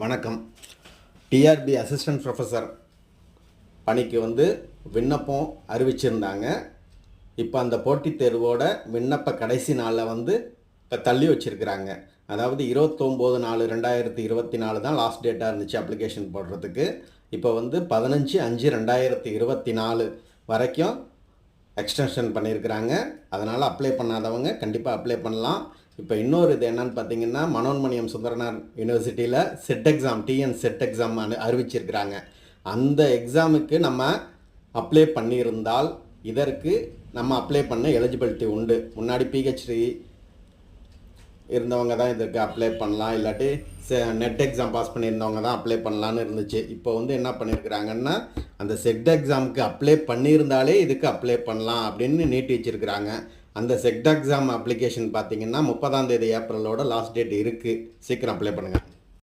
வணக்கம். TRP assistant professor பணிக்கு விண்ணப்பம் அறிவிச்சிருந்தாங்க. இப்போ அந்த போட்டித் தேர்வோட விண்ணப்ப கடைசி நாளில் இப்போ தள்ளி வச்சுருக்கிறாங்க. அதாவது 29/4/2024 தான் லாஸ்ட் டேட்டாக இருந்துச்சு அப்ளிகேஷன் போடுறதுக்கு. இப்போ 15/5/2024 வரைக்கும் எக்ஸ்டென்ஷன் பண்ணியிருக்கிறாங்க. அதனால் அப்ளை பண்ணாதவங்க கண்டிப்பாக அப்ளை பண்ணலாம். இப்போ இன்னொரு இது என்னன்னு பார்த்தீங்கன்னா, மனோன்மணியம் சுந்தரனார் யூனிவர்சிட்டியில் செட் எக்ஸாம் செட் எக்ஸாம் அறிவிச்சிருக்கிறாங்க. அந்த எக்ஸாமுக்கு நம்ம அப்ளை பண்ணியிருந்தால் இதற்கு நம்ம அப்ளை பண்ண எலிஜிபிலிட்டி உண்டு. முன்னாடி பிஹெச்டி இருந்தவங்க தான் இதற்கு அப்ளை பண்ணலாம், இல்லாட்டி நெட் எக்ஸாம் பாஸ் பண்ணியிருந்தவங்க தான் அப்ளை பண்ணலான்னு இருந்துச்சு. இப்போ என்ன பண்ணியிருக்கிறாங்கன்னா, அந்த செட் எக்ஸாமுக்கு அப்ளை பண்ணியிருந்தாலே இதுக்கு அப்ளை பண்ணலாம் அப்படின்னு நீட்டி வச்சுருக்கிறாங்க. அந்த செட் எக்ஸாம் அப்ளிகேஷன் பார்த்தீங்கன்னா 30 ஏப்ரலோட லாஸ்ட் டேட் இருக்குது. சீக்கிரம் அப்ளை பண்ணுங்கள்.